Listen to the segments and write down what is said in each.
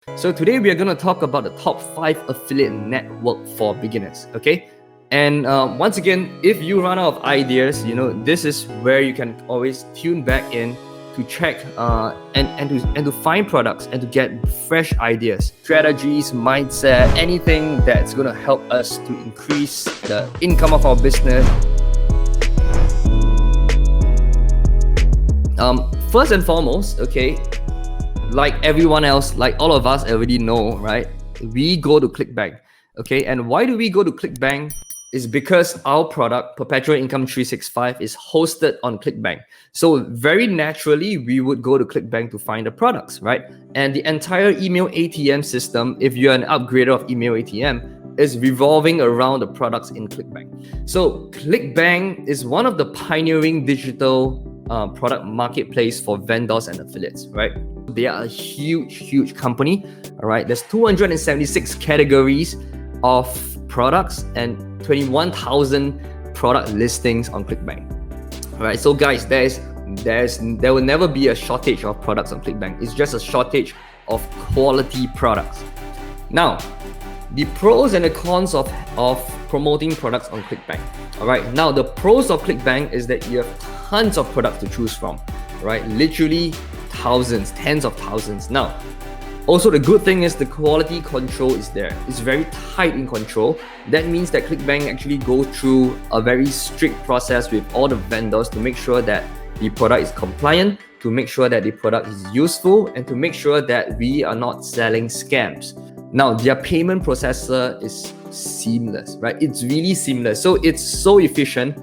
So today we are going to talk about the top 5 affiliate network for beginners, okay? And once again, if you run out of ideas, this is where you can always tune back in to check and to find products and to get fresh ideas, strategies, mindset, anything that's going to help us to increase the income of our business. First and foremost, okay, like everyone else, like all of us already know, right? We go to Clickbank, okay? And why do we go to Clickbank? Is because our product, Perpetual Income 365, is hosted on Clickbank. So very naturally, we would go to Clickbank to find the products, right? And the entire email ATM system, if you're an upgrader of email ATM, is revolving around the products in Clickbank. So Clickbank is one of the pioneering digital product marketplace for vendors and affiliates, right? They are a huge company, all right? There's 276 categories of products and 21,000 product listings on Clickbank. All right, so guys, there will never be a shortage of products on Clickbank. It's just a shortage of quality products. Now, the pros and the cons of promoting products on Clickbank. All right, now the pros of Clickbank is that you have tons of products to choose from, right? Literally thousands, tens of thousands. Now, also the good thing is the quality control is there. It's very tight in control. That means that Clickbank actually goes through a very strict process with all the vendors to make sure that the product is compliant, to make sure that the product is useful, and to make sure that we are not selling scams. Now, their payment processor is seamless, right? It's really seamless. So it's so efficient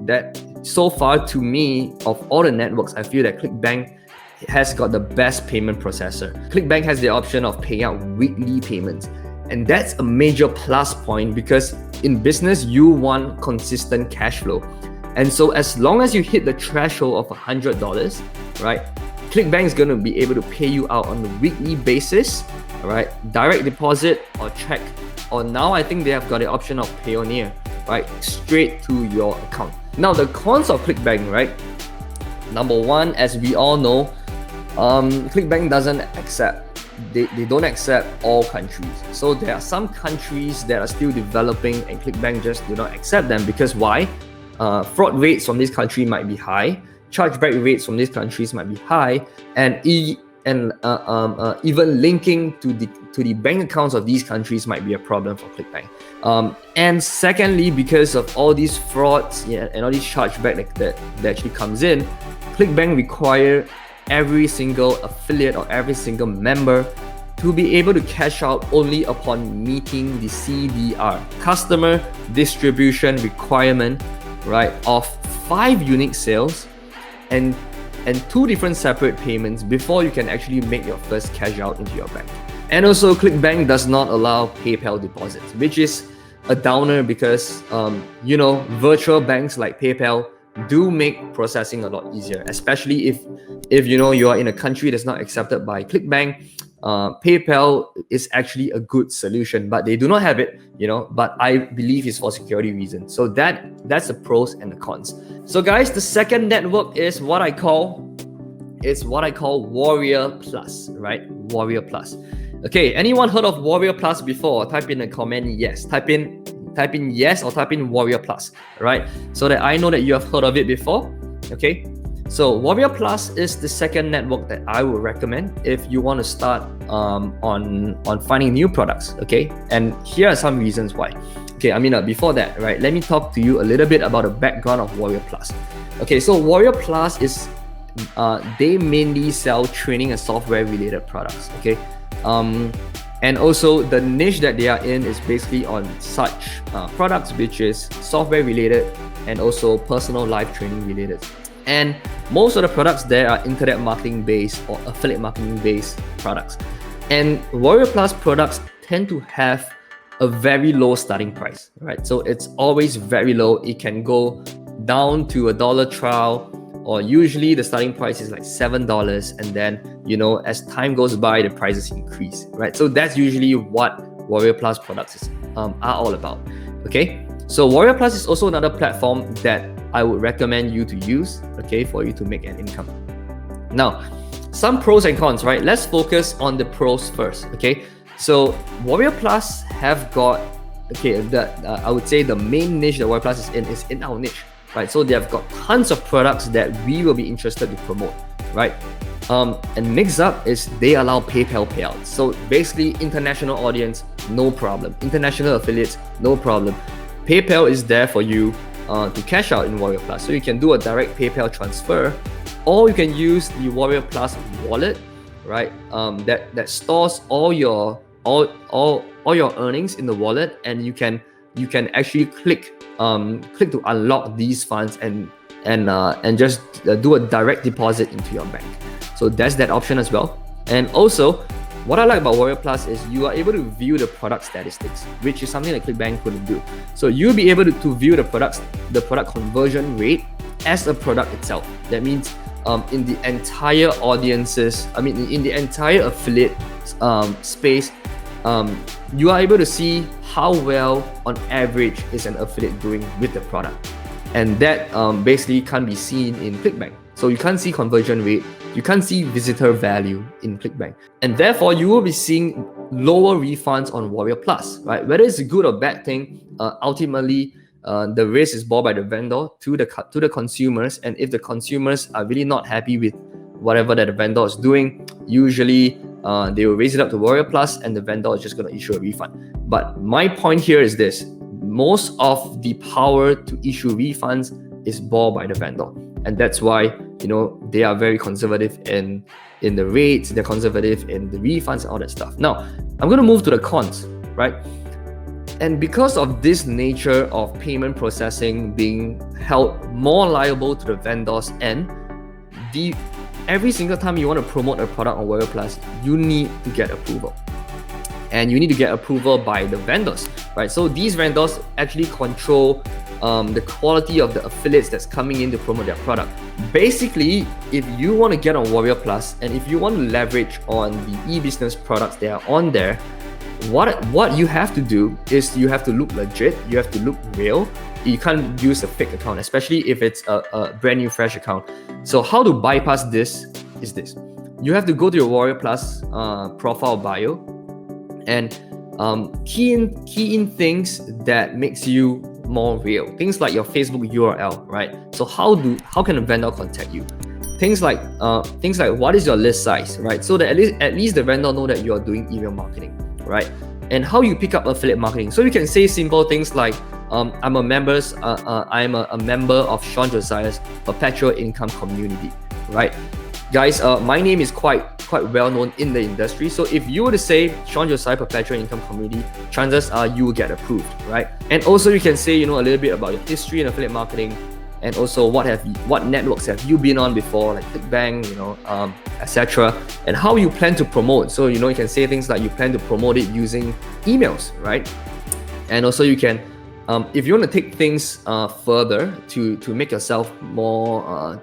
that so far to me, of all the networks, I feel that Clickbank has got the best payment processor. Clickbank has the option of paying out weekly payments. And that's a major plus point because in business, you want consistent cash flow. And so as long as you hit the threshold of $100, right, Clickbank is going to be able to pay you out on a weekly basis, all right, direct deposit or check. Or now I think they have got the option of Payoneer, right, straight to your account. Now the cons of Clickbank, right? Number one, as we all know, Clickbank doesn't accept, they don't accept all countries. So there are some countries that are still developing and Clickbank just do not accept them because why? Fraud rates from this country might be high, chargeback rates from these countries might be high, and even linking to the bank accounts of these countries might be a problem for Clickbank. And secondly, because of all these frauds and all these chargeback that actually comes in, Clickbank require every single affiliate or every single member to be able to cash out only upon meeting the CDR, customer distribution requirement, right, of 5 unique sales and 2 different separate payments before you can actually make your first cash out into your bank. And also Clickbank does not allow PayPal deposits, which is a downer because virtual banks like PayPal do make processing a lot easier, especially if you are in a country that's not accepted by Clickbank. PayPal is actually a good solution, but they do not have it, but I believe it's for security reasons. So that's the pros and the cons. So guys, the second network is what I call Warrior Plus, right? Warrior Plus. Okay, anyone heard of Warrior Plus before? Type in a comment yes. Type in yes or type in Warrior Plus, right? So that I know that you have heard of it before. Okay. So Warrior Plus is the second network that I would recommend if you want to start on finding new products. Okay, and here are some reasons why. Okay, before that, right, let me talk to you a little bit about the background of Warrior Plus. Okay, so Warrior Plus is they mainly sell training and software related products. Okay, and also the niche that they are in is basically on such products which is software related and also personal life training related. And most of the products there are internet marketing based or affiliate marketing based products. And Warrior Plus products tend to have a very low starting price, right? So it's always very low. It can go down to $1 trial, or usually the starting price is like $7. And then, as time goes by, the prices increase, right? So that's usually what Warrior Plus products are all about, okay? So Warrior Plus is also another platform that I would recommend you to use, okay, for you to make an income. Now, some pros and cons, right? Let's focus on the pros first, okay? So Warrior Plus have got, okay, I would say the main niche that Warrior Plus is in our niche, right? So they've got tons of products that we will be interested to promote, right? And next up is they allow PayPal payouts. So basically, international audience, no problem. International affiliates, no problem. PayPal is there for you to cash out in Warrior Plus. So you can do a direct PayPal transfer, or you can use the Warrior Plus wallet, right? That stores all your earnings in the wallet, and you can actually click to unlock these funds and just do a direct deposit into your bank. So that's that option as well. And also, what I like about Warrior Plus is you are able to view the product statistics, which is something that Clickbank couldn't do. So you'll be able to view the product conversion rate as a product itself. That means in the entire audiences, in the entire affiliate space, you are able to see how well on average is an affiliate doing with the product. And that basically can't be seen in Clickbank. So you can't see conversion rate, you can't see visitor value in Clickbank. And therefore, you will be seeing lower refunds on Warrior Plus, right? Whether it's a good or bad thing, ultimately, the risk is borne by the vendor to the consumers. And if the consumers are really not happy with whatever that the vendor is doing, usually they will raise it up to Warrior Plus and the vendor is just going to issue a refund. But my point here is this: most of the power to issue refunds is borne by the vendor. And that's why, they are very conservative in the rates, they're conservative in the refunds and all that stuff. Now, I'm going to move to the cons, right? And because of this nature of payment processing being held more liable to the vendors end, every single time you want to promote a product on Warrior Plus, you need to get approval. And you need to get approval by the vendors, right? So these vendors actually control the quality of the affiliates that's coming in to promote their product. Basically, if you want to get on Warrior Plus and if you want to leverage on the e-business products that are on there, what you have to do is you have to look legit, you have to look real. You can't use a fake account, especially if it's a brand new fresh account. So how to bypass this is this. You have to go to your Warrior Plus profile bio and key in things that makes you more real. Things like your Facebook URL, right? So how can a vendor contact you? Things like what is your list size, right? So that at least the vendor know that you are doing email marketing, right? And how you pick up affiliate marketing. So you can say simple things like I'm a member of Shawn Josiah's perpetual income community, right? Guys, my name is quite well known in the industry. So if you were to say Shawn Josiah perpetual income community, chances are you will get approved, right? And also you can say a little bit about your history in affiliate marketing, and also what networks have you been on before, like Clickbank, etc. And how you plan to promote. So you can say things like you plan to promote it using emails, right? And also you can, if you want to take things further to make yourself more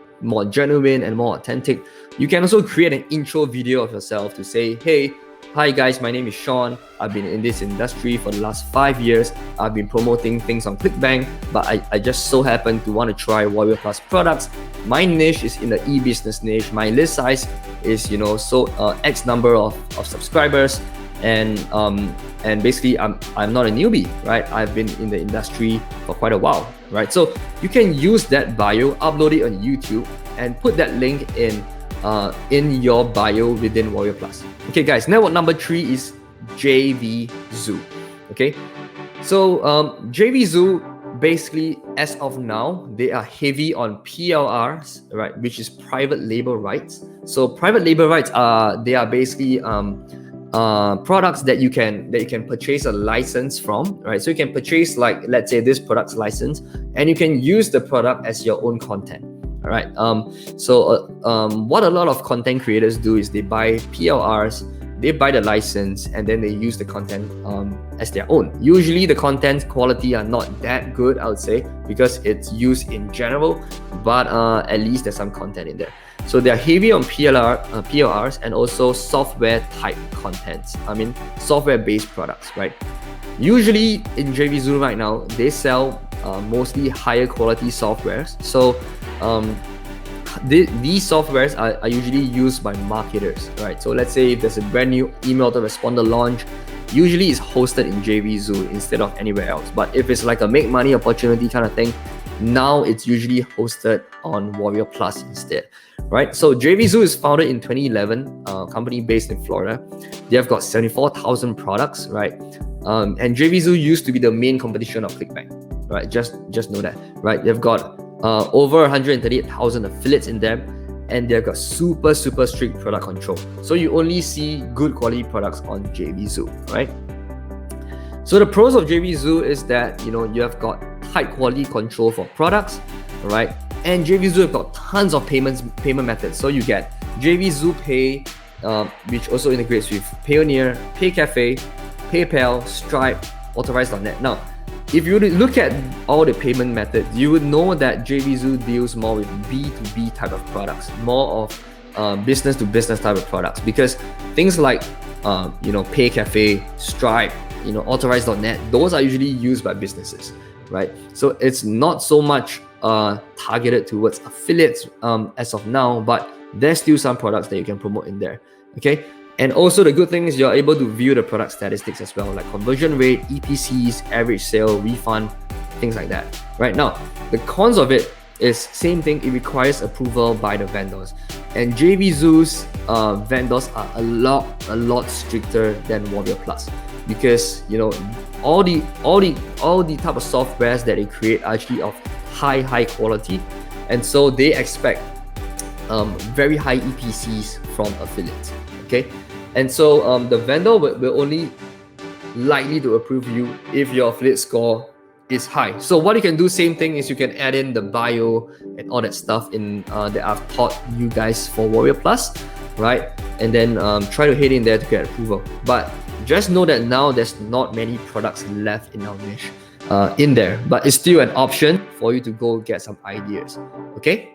genuine and more authentic, you can also create an intro video of yourself to say, hey, hi guys, my name is Shawn. I've been in this industry for the last 5 years. I've been promoting things on Clickbank, but I just so happen to want to try Warrior Plus products. My niche is in the e-business niche. My list size is X number of subscribers, and basically I'm not a newbie, right? I've been in the industry for quite a while, right? So you can use that bio, upload it on YouTube, and put that link in your bio within Warrior Plus. Okay, guys. Network number 3 is Jvzoo. Okay, so Jvzoo, basically, as of now, they are heavy on PLRs, right? Which is private label rights. So private label rights are basically products that you can purchase a license from, right? So you can purchase, like, let's say this product's license, and you can use the product as your own content. All right. What a lot of content creators do is they buy PLRs, they buy the license, and then they use the content as their own. Usually the content quality are not that good, I would say, because it's used in general, but at least there's some content in there. So they're heavy on PLRs and also software type contents. Software-based products, right? Usually in Jvzoo right now, they sell mostly higher quality softwares. So these softwares are usually used by marketers, right? So let's say if there's a brand new email autoresponder launch, usually it's hosted in Jvzoo instead of anywhere else. But if it's like a make money opportunity kind of thing, now it's usually hosted on Warrior Plus instead, right? So Jvzoo is founded in 2011, company based in Florida. They have got 74,000 products, right? And Jvzoo used to be the main competition of Clickbank, right? Just know that, right? They've got over 138,000 affiliates in them, and they've got super strict product control. So you only see good quality products on Jvzoo, right? So the pros of Jvzoo is that you have got tight quality control for products, right? And Jvzoo have got tons of payment methods. So you get Jvzoo Pay, which also integrates with Payoneer, PayCafe, PayPal, Stripe, Authorize.net. Now, if you look at all the payment methods, you would know that Jvzoo deals more with B2B type of products, more of business to business type of products, because things like PayCafe, Stripe, Authorize.net, those are usually used by businesses, right? So it's not so much targeted towards affiliates as of now, but there's still some products that you can promote in there, okay? And also the good thing is you're able to view the product statistics as well, like conversion rate, EPCs, average sale, refund, things like that. Right now, the cons of it is same thing. It requires approval by the vendors, and Jvzoo's vendors are a lot stricter than Warrior Plus, because all the type of softwares that they create are actually of high quality, and so they expect very high EPCs from affiliates. Okay, and so the vendor will only likely to approve you if your affiliate score is high. So what you can do, same thing, is you can add in the bio and all that stuff in that I've taught you guys for Warrior Plus, right? And then try to hit in there to get approval. But just know that now there's not many products left in our niche in there, but it's still an option for you to go get some ideas. Okay.